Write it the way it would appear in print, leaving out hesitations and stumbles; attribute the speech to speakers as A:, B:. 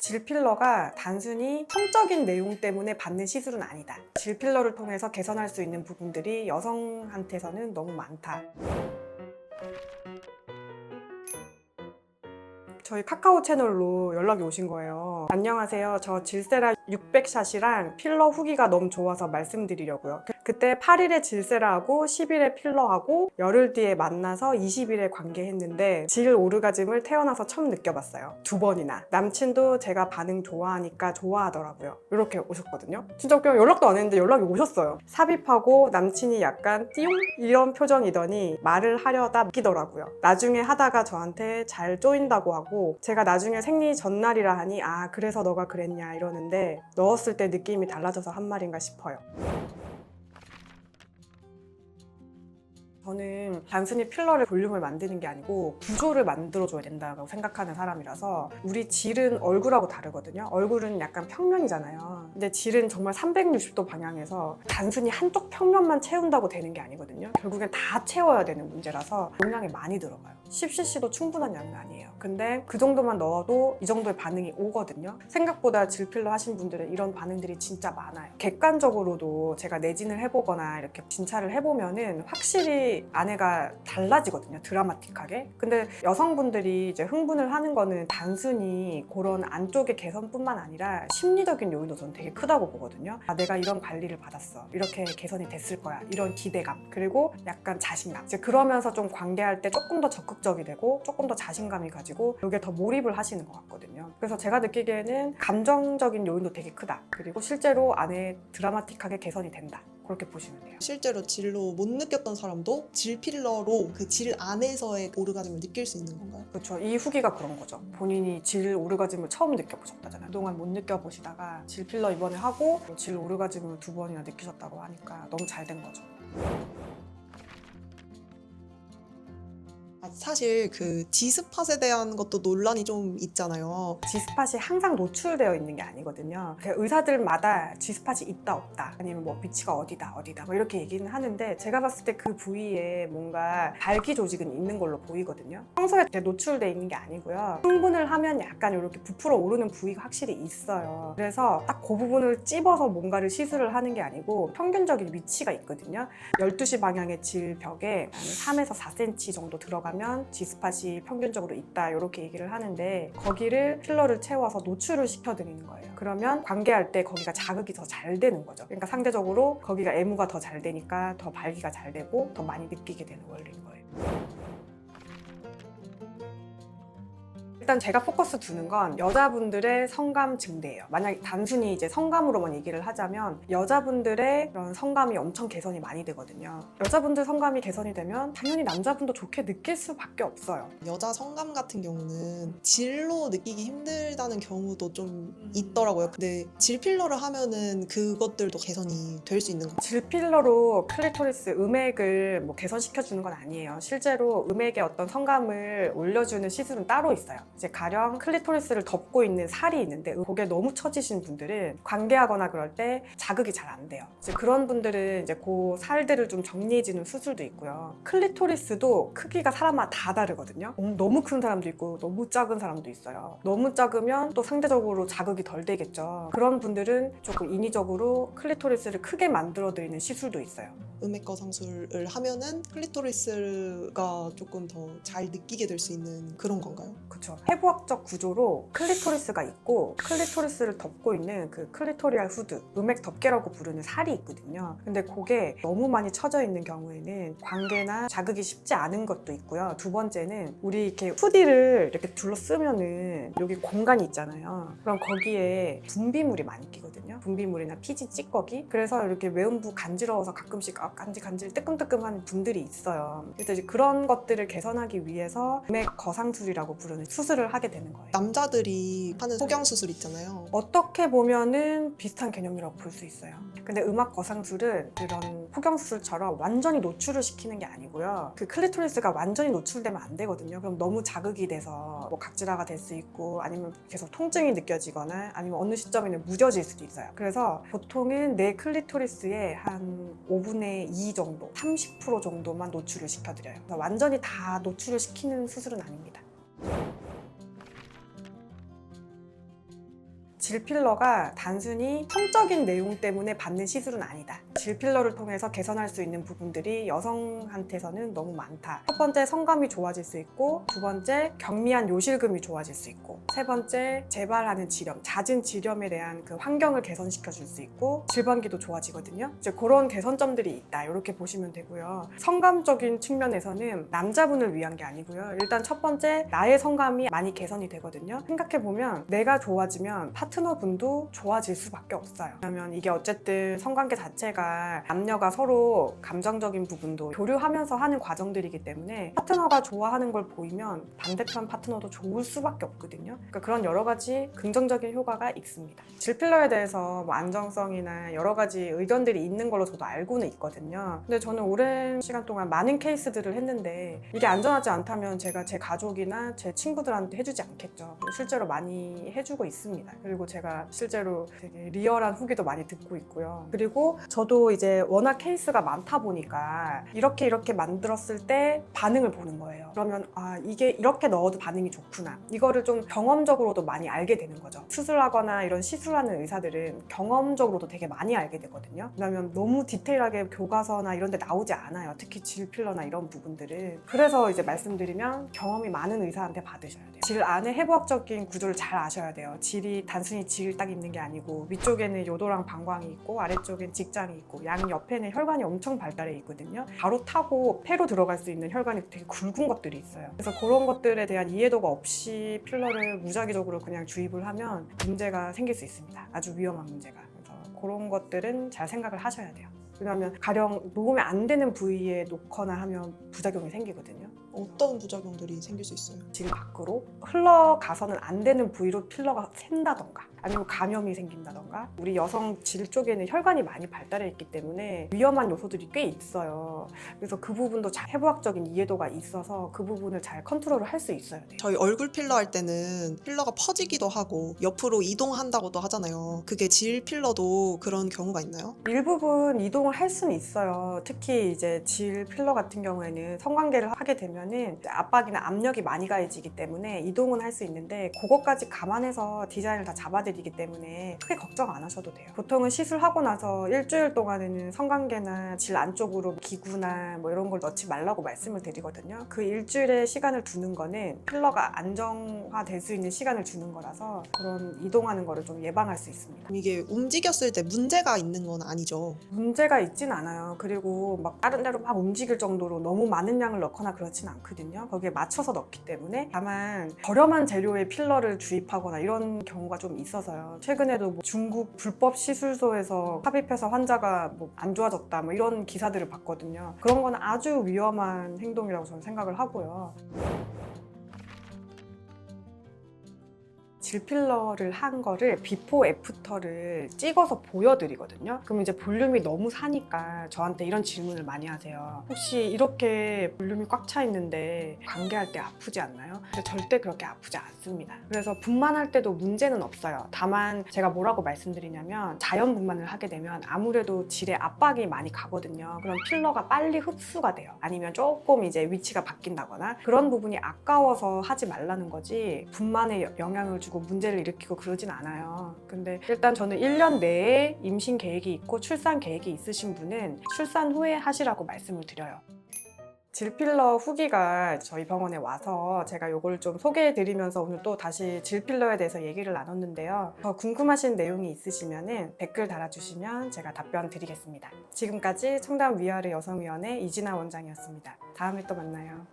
A: 질 필러가 단순히 성적인 내용 때문에 받는 시술은 아니다. 질 필러를 통해서 개선할 수 있는 부분들이 여성한테서는 너무 많다. 저희 카카오 채널로 연락이 오신 거예요. 안녕하세요. 저 질세라 600샷이랑 필러 후기가 너무 좋아서 말씀드리려고요. 그때 8일에 질세라하고 10일에 필러하고 열흘 뒤에 만나서 20일에 관계했는데 질 오르가즘을 태어나서 처음 느껴봤어요. 2번이나. 남친도 제가 반응 좋아하니까 좋아하더라고요. 이렇게 오셨거든요. 진짜 그냥 연락도 안 했는데 연락이 오셨어요. 삽입하고 남친이 약간 띠용? 이런 표정이더니 말을 하려다 웃기더라고요. 나중에 하다가 저한테 잘 쪼인다고 하고 제가 나중에 생리 전날이라 하니 아 그래서 너가 그랬냐 이러는데 넣었을 때 느낌이 달라져서 한 말인가 싶어요. 저는 단순히 필러를 볼륨을 만드는 게 아니고 구조를 만들어줘야 된다고 생각하는 사람이라서 우리 질은 얼굴하고 다르거든요. 얼굴은 약간 평면이잖아요. 근데 질은 정말 360도 방향에서 단순히 한쪽 평면만 채운다고 되는 게 아니거든요. 결국엔 다 채워야 되는 문제라서 용량이 많이 들어가요. 10cc도 충분한 양은 아니에요. 근데 그 정도만 넣어도 이 정도의 반응이 오거든요. 생각보다 질 필러 하신 분들은 이런 반응들이 진짜 많아요. 객관적으로도 제가 내진을 해보거나 이렇게 진찰을 해보면은 확실히 아내가 달라지거든요. 드라마틱하게. 근데 여성분들이 이제 흥분을 하는 거는 단순히 그런 안쪽의 개선뿐만 아니라 심리적인 요인도 저는 되게 크다고 보거든요. 아, 내가 이런 관리를 받았어. 이렇게 개선이 됐을 거야. 이런 기대감. 그리고 약간 자신감. 이제 그러면서 좀 관계할 때 조금 더 적극적이 되고 조금 더 자신감이 가지고 여기에 더 몰입을 하시는 것 같거든요. 그래서 제가 느끼기에는 감정적인 요인도 되게 크다. 그리고 실제로 안에 드라마틱하게 개선이 된다. 그렇게 보시면 돼요.
B: 실제로 질로 못 느꼈던 사람도 질 필러로 그 질 안에서의 오르가즘을 느낄 수 있는 건가요?
A: 그렇죠. 이 후기가 그런 거죠. 본인이 질 오르가즘을 처음 느껴보셨다잖아요. 그동안 못 느껴보시다가 질 필러 이번에 하고 질 오르가즘을 2번이나 느끼셨다고 하니까 너무 잘 된 거죠.
B: 사실 그 G스팟에 대한 것도 논란이 좀 있잖아요.
A: G스팟이 항상 노출되어 있는 게 아니거든요. 의사들마다 G스팟이 있다 없다 아니면 뭐 위치가 어디다 뭐 이렇게 얘기는 하는데 제가 봤을 때 그 부위에 뭔가 발기 조직은 있는 걸로 보이거든요. 평소에 노출되어 있는 게 아니고요. 흥분을 하면 약간 이렇게 부풀어 오르는 부위가 확실히 있어요. 그래서 딱 그 부분을 찝어서 뭔가를 시술을 하는 게 아니고 평균적인 위치가 있거든요. 12시 방향의 질벽에 3에서 4cm 정도 들어가면 G스팟이 평균적으로 있다 이렇게 얘기를 하는데 거기를 필러를 채워서 노출을 시켜드리는 거예요. 그러면 관계할 때 거기가 자극이 더 잘 되는 거죠. 그러니까 상대적으로 거기가 애무가 더 잘 되니까 더 발기가 잘 되고 더 많이 느끼게 되는 원리인 거예요. 일단 제가 포커스 두는 건 여자분들의 성감 증대예요. 만약에 단순히 이제 성감으로만 얘기를 하자면 여자분들의 그런 성감이 엄청 개선이 많이 되거든요. 여자분들 성감이 개선이 되면 당연히 남자분도 좋게 느낄 수밖에 없어요.
B: 여자 성감 같은 경우는 질로 느끼기 힘들다는 경우도 좀 있더라고요. 근데 질 필러를 하면은 그것들도 개선이 될 수 있는 거예요.
A: 질 필러로 클리토리스 음액을 뭐 개선시켜주는 건 아니에요. 실제로 음액의 어떤 성감을 올려주는 시술은 따로 있어요. 이제 가령 클리토리스를 덮고 있는 살이 있는데 그게 너무 처지신 분들은 관계하거나 그럴 때 자극이 잘 안 돼요. 이제 그런 분들은 이제 그 살들을 좀 정리해주는 수술도 있고요. 클리토리스도 크기가 사람마다 다 다르거든요. 너무 큰 사람도 있고 너무 작은 사람도 있어요. 너무 작으면 또 상대적으로 자극이 덜 되겠죠. 그런 분들은 조금 인위적으로 클리토리스를 크게 만들어드리는 시술도 있어요.
B: 음액 거상술을 하면은 클리토리스가 조금 더 잘 느끼게 될 수 있는 그런 건가요?
A: 그렇죠. 해부학적 구조로 클리토리스가 있고 클리토리스를 덮고 있는 그 클리토리알 후드, 음액 덮개라고 부르는 살이 있거든요. 근데 그게 너무 많이 처져 있는 경우에는 관계나 자극이 쉽지 않은 것도 있고요. 두 번째는 우리 이렇게 후디를 이렇게 둘러쓰면은 여기 공간이 있잖아요. 그럼 거기에 분비물이 많이 끼거든요. 분비물이나 피지 찌꺼기. 그래서 이렇게 외음부 간지러워서 가끔씩 간질 뜨끔뜨끔한 분들이 있어요. 그래서 이제 그런 것들을 개선하기 위해서 음액 거상술이라고 부르는 수술을 하게 되는 거예요.
B: 남자들이 하는 소경수술 있잖아요.
A: 어떻게 보면은 비슷한 개념이라고 볼 수 있어요. 근데 음악 거상술은 그런 포경수술처럼 완전히 노출을 시키는 게 아니고요. 그 클리토리스가 완전히 노출되면 안 되거든요. 그럼 너무 자극이 돼서 뭐 각질화가 될 수 있고 아니면 계속 통증이 느껴지거나 아니면 어느 시점에는 무뎌질 수도 있어요. 그래서 보통은 내 클리토리스의 한 5분의 2 정도, 30% 정도만 노출을 시켜드려요. 그래서 완전히 다 노출을 시키는 수술은 아닙니다. 질 필러가 단순히 성적인 내용 때문에 받는 시술은 아니다. 질 필러를 통해서 개선할 수 있는 부분들이 여성한테서는 너무 많다. 첫 번째, 성감이 좋아질 수 있고, 두 번째, 경미한 요실금이 좋아질 수 있고, 세 번째, 재발하는 지렴, 잦은 지렴에 대한 그 환경을 개선시켜 줄 수 있고, 질방기도 좋아지거든요. 이제 그런 개선점들이 있다. 이렇게 보시면 되고요. 성감적인 측면에서는 남자분을 위한 게 아니고요. 일단 첫 번째, 나의 성감이 많이 개선이 되거든요. 생각해보면 내가 좋아지면 파트너분도 좋아질 수밖에 없어요. 왜냐면 이게 어쨌든 성관계 자체가 남녀가 서로 감정적인 부분도 교류하면서 하는 과정들이기 때문에 파트너가 좋아하는 걸 보이면 반대편 파트너도 좋을 수밖에 없거든요. 그러니까 그런 여러 가지 긍정적인 효과가 있습니다. 질필러에 대해서 뭐 안정성이나 여러 가지 의견들이 있는 걸로 저도 알고는 있거든요. 근데 저는 오랜 시간 동안 많은 케이스들을 했는데 이게 안전하지 않다면 제가 제 가족이나 제 친구들한테 해주지 않겠죠. 실제로 많이 해주고 있습니다. 그리고 제가 실제로 되게 리얼한 후기도 많이 듣고 있고요. 그리고 저도 이제 워낙 케이스가 많다 보니까 이렇게 만들었을 때 반응을 보는 거예요. 그러면 아, 이게 이렇게 넣어도 반응이 좋구나. 이거를 좀 경험적으로도 많이 알게 되는 거죠. 수술하거나 이런 시술하는 의사들은 경험적으로도 되게 많이 알게 되거든요. 왜냐면 너무 디테일하게 교과서나 이런 데 나오지 않아요. 특히 질 필러나 이런 부분들은. 그래서 이제 말씀드리면 경험이 많은 의사한테 받으셔야 돼요. 질 안에 해부학적인 구조를 잘 아셔야 돼요. 질이 단순히 질 딱 있는 게 아니고 위쪽에는 요도랑 방광이 있고 아래쪽엔 직장이 있고 양 옆에는 혈관이 엄청 발달해 있거든요. 바로 타고 폐로 들어갈 수 있는 혈관이 되게 굵은 것들이 있어요. 그래서 그런 것들에 대한 이해도가 없이 필러를 무작위적으로 그냥 주입을 하면 문제가 생길 수 있습니다. 아주 위험한 문제가. 그래서 그런 것들은 잘 생각을 하셔야 돼요. 왜냐하면 가령 녹으면 안 되는 부위에 놓거나 하면 부작용이 생기거든요.
B: 어떤 부작용들이 생길 수 있어요?
A: 질 밖으로 흘러가서는 안 되는 부위로 필러가 샌다던가 아니면 감염이 생긴다던가 우리 여성 질 쪽에는 혈관이 많이 발달해 있기 때문에 위험한 요소들이 꽤 있어요. 그래서 그 부분도 잘 해부학적인 이해도가 있어서 그 부분을 잘 컨트롤을 할 수 있어야 돼요.
B: 저희 얼굴 필러 할 때는 필러가 퍼지기도 하고 옆으로 이동한다고도 하잖아요. 그게 질 필러도 그런 경우가 있나요?
A: 일부분 이동을 할 수는 있어요. 특히 이제 질 필러 같은 경우에는 성관계를 하게 되면은 압박이나 압력이 많이 가해지기 때문에 이동은 할 수 있는데 그것까지 감안해서 디자인을 다 잡아드리기 때문에 크게 걱정 안 하셔도 돼요. 보통은 시술하고 나서 일주일 동안에는 성관계나 질 안쪽으로 기구나 뭐 이런 걸 넣지 말라고 말씀을 드리거든요. 그 일주일의 시간을 두는 거는 필러가 안정화될 수 있는 시간을 주는 거라서 그런 이동하는 거를 좀 예방할 수 있습니다.
B: 이게 움직였을 때 문제가 있는 건 아니죠.
A: 문제가 있진 않아요. 그리고 막 다른 데로 막 움직일 정도로 너무 많은 양을 넣거나 그렇진 않거든요. 거기에 맞춰서 넣기 때문에 다만 저렴한 재료의 필러를 주입하거나 이런 경우가 좀 있어서요. 최근에도 뭐 중국 불법 시술소에서 삽입해서 환자가 뭐 안 좋아졌다 뭐 이런 기사들을 봤거든요. 그런 건 아주 위험한 행동이라고 저는 생각을 하고요. 질필러를 한 거를 비포 애프터를 찍어서 보여드리거든요. 그럼 이제 볼륨이 너무 사니까 저한테 이런 질문을 많이 하세요. 혹시 이렇게 볼륨이 꽉 차 있는데 관계할 때 아프지 않나요? 근데 절대 그렇게 아프지 않습니다. 그래서 분만할 때도 문제는 없어요. 다만 제가 뭐라고 말씀드리냐면 자연 분만을 하게 되면 아무래도 질에 압박이 많이 가거든요. 그럼 필러가 빨리 흡수가 돼요. 아니면 조금 이제 위치가 바뀐다거나 그런 부분이 아까워서 하지 말라는 거지 분만에 영향을 주고 문제를 일으키고 그러진 않아요. 근데 일단 저는 1년 내에 임신 계획이 있고 출산 계획이 있으신 분은 출산 후에 하시라고 말씀을 드려요. 질필러 후기가 저희 병원에 와서 제가 이걸 좀 소개해드리면서 오늘 또 다시 질필러에 대해서 얘기를 나눴는데요. 더 궁금하신 내용이 있으시면 댓글 달아주시면 제가 답변 드리겠습니다. 지금까지 청담 위아래 여성위원회 이진아 원장이었습니다. 다음에 또 만나요.